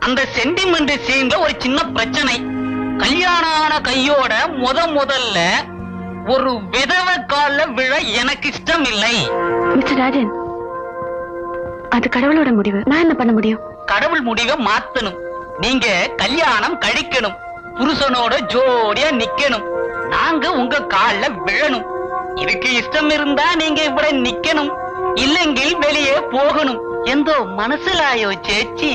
அந்த சென்டிமெண்ட் சீன்ல ஒரு சின்ன பிரச்சனை. கல்யாணம் ஆன கையோட முதல்ல ஒரு விதவை கால்ல விழ எனக்கு இஷ்டம் இல்லை. மிஸ்டர் ராஜன், அது கடவுளோட முடிவு. நான் என்ன பண்ண முடியும்? கடவுள் முடிவை மாத்தணும். நீங்க கல்யாணம் கழிக்கணும், புருஷனோட ஜோடியா நிக்கணும், நாங்க உங்க கால்ல விழணும். இதுக்கு இஷ்டம் இருந்தா நீங்க இப்படி நிக்கணும், இல்லெங்கில் வெளியே போகணும். எந்தோ மனசுலாயோ சேச்சி.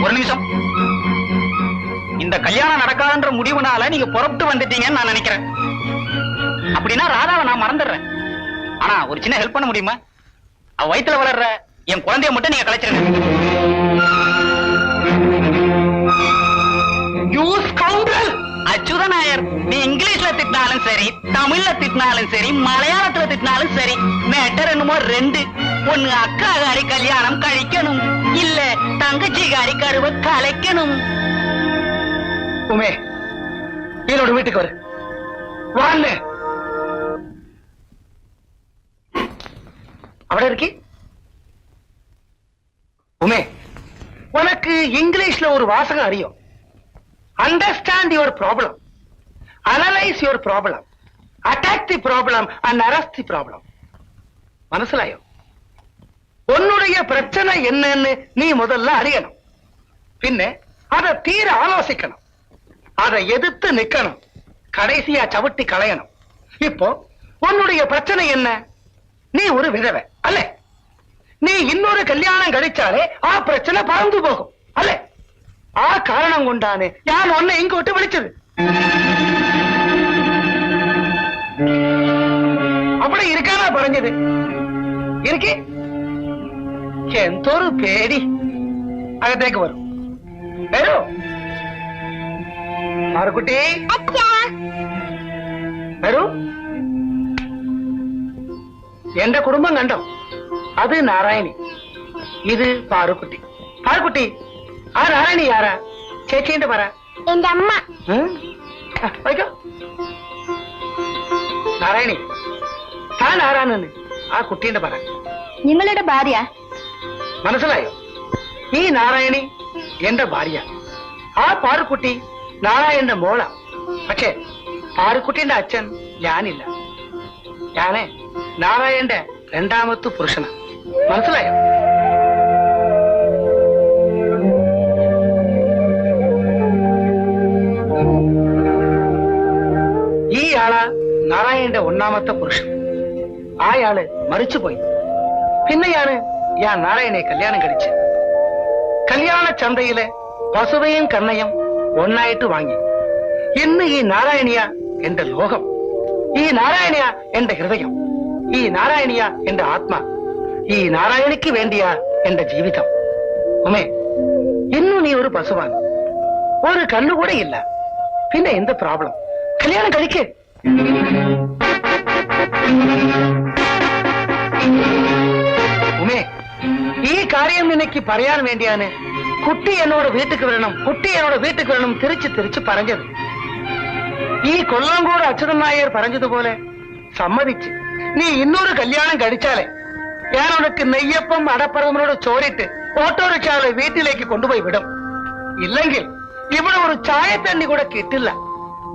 ஒரு நிமிஷம். இந்த கல்யாணம் நடக்காதுன்ற முடிவுனால நீங்க புறப்பட்டு வந்துட்டீங்கன்னு நான் நினைக்கிறேன். அப்படின்னா ராதாவை நான் மறந்துடுறேன். ஆனா ஒரு சின்ன ஹெல்ப் பண்ண முடியுமா? அவ வயித்துல வளர்ற என் குழந்தைய மட்டும் நீங்க கலைச்சிருங்க. அச்சுதன் நாயர், நீ இங்கிலீஷ்ல திட்டினாலும் சரி, தமிழ்ல திட்டினாலும் சரி, மலையாளத்துல திட்டினாலும் சரி, மேட்டர் என்னமோ ரெண்டு. ஒண்ணு அக்காகாரி கல்யாணம் கழிக்கணும், இல்ல தங்கச்சிகாரி கருவை கலைக்கணும். உமே, என்னோட வீட்டுக்கு வரு. வாங்க. அவட இருக்கி. உமே, உனக்கு இங்கிலீஷ்ல ஒரு வாசகம் அறியும். Understand your problem, analyze your problem, attack the problem and arrest the problem. மனசிலாயோ? உன்னுடைய பிரச்சனை என்னன்னு நீ முதல்ல அறியணும். பின்ன அதை தீர ஆலோசிக்கணும், அதை எதிர்த்து நிக்கணும், கடைசியா சவிட்டி களையணும். இப்போ உன்னுடைய பிரச்சனை என்ன? நீ ஒரு விதவை அல்ல. நீ இன்னொரு கல்யாணம் கழிச்சாலே ஆ பிரச்சனை பறந்து போகும் அல்ல. ஆ காரணம் கொண்டானே யான் ஒன்ன இங்க விட்டு விழிச்சது. அப்படி இருக்கானா பறஞ்சது இருக்கு. எந்தொரு பேடி அகத்தேக்கு வரும். வரும் மாறுக்குட்டி வரும். எந்த குடும்பம் கண்டம். அது நாராயணி, இது பாருக்குட்டி. பாருக்குட்டி, ஆ நாராயணி யாரா? ചേച്ചിന്റെ പറ. എന്റെ അമ്മ. വയ്ക്കോ. നാരായണി, താൻ ആരാണെന്ന് ആ കുട്ടീന്റെ പറ. നിങ്ങളുടെ ഭാര്യ. മനസ്സിലായോ? ഈ നാരായണി എന്റെ ഭാര്യ, ആ പാറുക്കുട്ടി നാരായണന്റെ മോള. പക്ഷേ പാറുക്കുട്ടിന്റെ അച്ഛൻ ഞാനില്ല. ഞാന് നാരായണന്റെ രണ്ടാമത്തെ പുരുഷന. മനസ്സിലായോ? ഈ ആള് നാരായണന്റെ ഒന്നാമത്തെ പുരുഷൻ. ആയാള് മരിച്ചുപോയി. പിന്നെയാണ് ഞാൻ നാരായണനെ കല്യാണം കഴിച്ച്. കല്യാണ ചന്തയിലെ പശുവയും കണ്ണയും ഒന്നായിട്ട് വാങ്ങി. ഇന്ന് ഈ നാരായണിയ എന്റെ ലോകം, ഈ നാരായണിയ എന്റെ ഹൃദയം, ഈ നാരായണിയ എന്റെ ആത്മാ, ഈ നാരായണിക്ക് വേണ്ടിയാ എന്റെ ജീവിതം. ഉമേ, ഇന്നു നീ ഒരു പശുവാണ്, ഒരു കണ്ണുകൂടെ ഇല്ല. പിന്നെ എന്ത് പ്രോബ്ലം? കല്യാണം കഴിക്ക്. ഉമേ, ഈ കാര്യം നിനക്ക് പറയാൻ വേണ്ടിയാണ് കുട്ടി എന്നോട് വീട്ടിക്ക് വരണം, കുട്ടി എന്നോട് വീട്ടിക്ക് വരണം തിരിച്ച് തിരിച്ച് പറഞ്ഞത്. ഈ കൊല്ലംകോട് അച്യുതൻ നായർ പറഞ്ഞതുപോലെ സമ്മതിച്ച് നീ ഇന്നൊരു കല്യാണം കഴിച്ചാലേ ഞാൻ ഉനക്ക് നെയ്യപ്പം അടപ്പറവനോട് ചോരിട്ട് ഓട്ടോറിക്ഷാളെ വീട്ടിലേക്ക് കൊണ്ടുപോയി വിടും. ഇല്ലെങ്കിൽ ഇവിടെ ഒരു ചായത്തണ്ണി കൂടെ കിട്ടില്ല.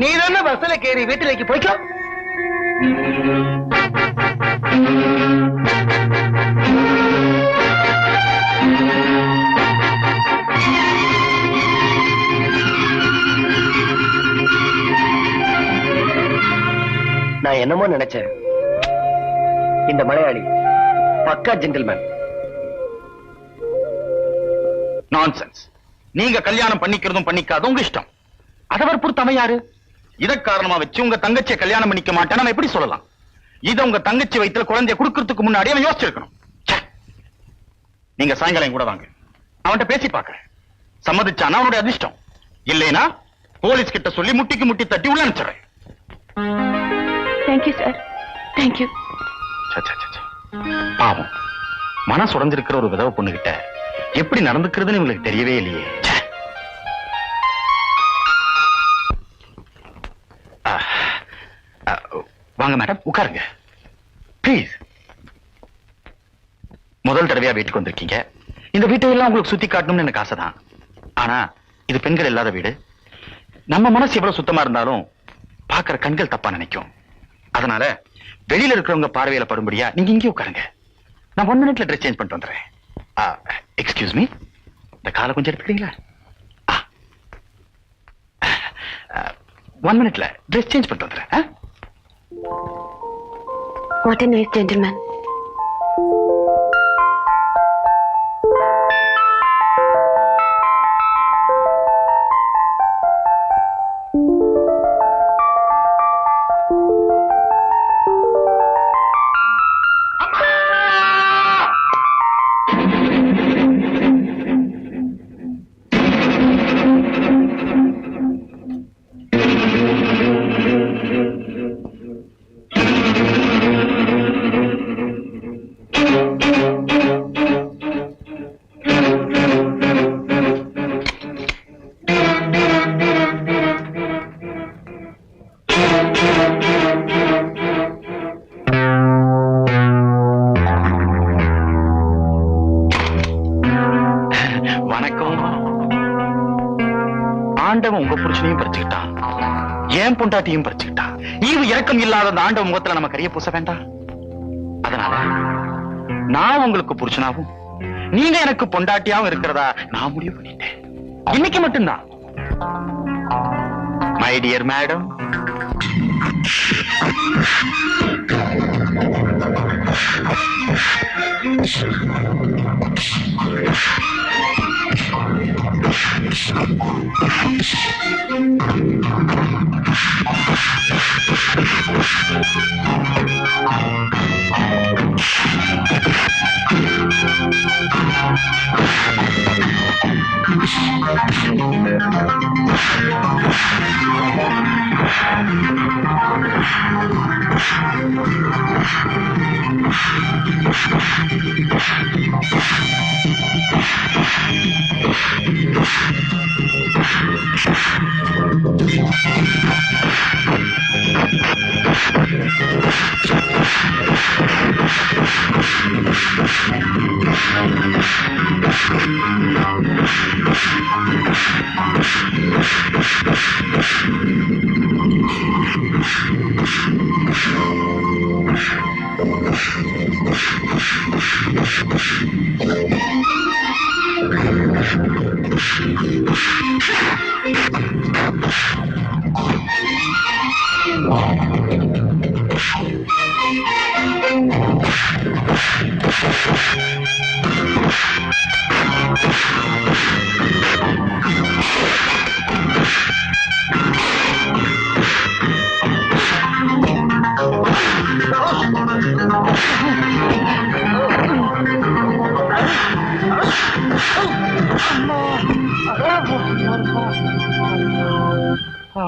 നീ തന്നെ ബസ്സിലെ കയറി വീട്ടിലേക്ക് പോയിക്കോ. நான் என்னமோ நினைச்சேன், இந்த மலையாளி பக்கா ஜென்டில்மேன். நான்சென்ஸ். நீங்க கல்யாணம் பண்ணிக்கிறதும் பண்ணிக்காதும் உங்க இஷ்டம். அதவர் பொறுத்தவன் யாரு? இத காரணமா வச்சு உங்க தங்கச்சியை கல்யாணம் பண்ணிக்க மாட்டேன்னு நான் எப்படி சொல்லலாம்? இத உங்க தங்கச்சி வயித்துல குழந்தைய குடுக்கறதுக்கு முன்னாடி அவன் யோசிச்சிருக்கணும். நீங்க சாயங்காலம் கூட வாங்க, அவன்கிட்ட பேசி பாக்குறேன். சம்மதிச்சானா அவனுடைய அதிர்ஷ்டம், இல்லைனா போலீஸ் கிட்ட சொல்லி முட்டிக்கு முட்டி தட்டி உள்ள அனுப்பிச்சிடுறேன். Thank you sir, thank you. பாவம், மனசு உடைஞ்சிருக்கிற ஒரு விதவை பொண்ணுகிட்ட எப்படி நடந்துக்கிறதுன்னு உங்களுக்கு தெரியவே இல்லையே. வாங்க மேடம், உட்காருங்க ப்ளீஸ். முதல் தடவையா வீட்டுக்கு வந்திருக்கீங்க. இந்த வீட்டையெல்லாம் உங்களுக்கு சுத்தி காட்டணும்னு எனக்கு ஆசைதான். ஆனா இது பெண்கள் இல்லாத வீடு. நம்ம மனசு எவ்வளவு சுத்தமா இருந்தாலும் பாக்குற கண்கள் தப்பா நினைக்கும். அதனால வெளியில இருக்கிறவங்க பார்வையில படும்படியா நீங்க இங்கே உட்காருங்க. நான் 1 மினிட்ல ட்ரெஸ் சேஞ்ச் பண்ணிட்டு வந்துடுறேன். எக்ஸ்கியூஸ் மீ, இந்த காலை கொஞ்சம் எடுத்துக்கிறீங்களா? 1 மினிட்ல ட்ரெஸ் சேஞ்ச் பண்ணிட்டு வந்துடுறேன். What a nice gentleman. ஆண்டவன் உங்க புருஷனையும் பறிச்சுக்கிட்டான், ஏன் பொண்டாட்டியும் பறிச்சுக்கிட்டான். ஈவு இறக்கம் இல்லாத அந்த ஆண்டவன் முகத்துல நம்ம கரிய பூச வேண்டாம். அதனால நான் உங்களுக்கு புருஷனாவும் நீங்க எனக்கு பொண்டாட்டியாவும் இருக்கிறதா நான் முடிவு பண்ணிட்டேன். இன்னைக்கு மட்டும்தான். மை டியர் மேடம்,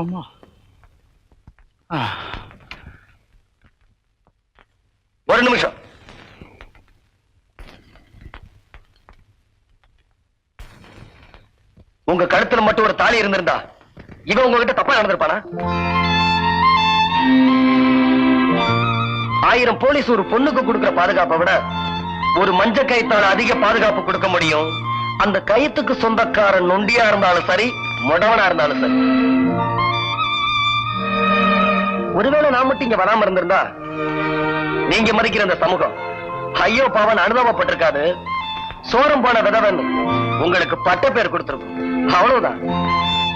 ஆமா ஒரு நிமிஷம். உங்க கழுத்துல மட்டும் ஒரு தாலி இருந்திருந்தா இவன் உங்ககிட்ட தப்பா நடந்திருப்பானா? 1000 போலீஸ் ஒரு பொண்ணுக்கு கொடுக்கிற பாதுகாப்பை விட ஒரு மஞ்ச கயித்தால அதிக பாதுகாப்பு கொடுக்க முடியும். அந்த கயித்துக்கு சொந்தக்காரன் நொண்டியா இருந்தாலும் சரி, முடவனா இருந்தாலும் சரி. ஒருவேளை நான் மட்டும் இங்க வராம இருந்திருந்தா நீங்க மதிக்கிற இந்த சமூகம் ஐயோ பாவன் அனுபவப்பட்டிருக்காது. சோரம் போன விதவன் உங்களுக்கு பட்ட பேர் கொடுத்திருக்கும். அவ்வளவுதான்.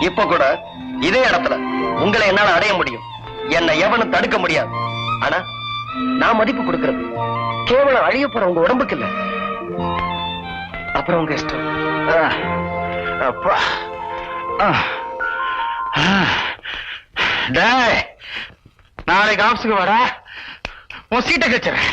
இப்ப கூட இதே இடத்துல உங்களை என்னால அடைய முடியும். என்னை எவனும் தடுக்க முடியாது. ஆனா நான் மதிப்பு கொடுக்கிறது கேவலம் அழிய போற உங்க உடம்புக்கு இல்ல. அப்புறம் உங்க இஷ்டம். அப்பா நாளைக்கு ஆபீஸுக்கு வர உன் சீட்டை கச்சிறேன்.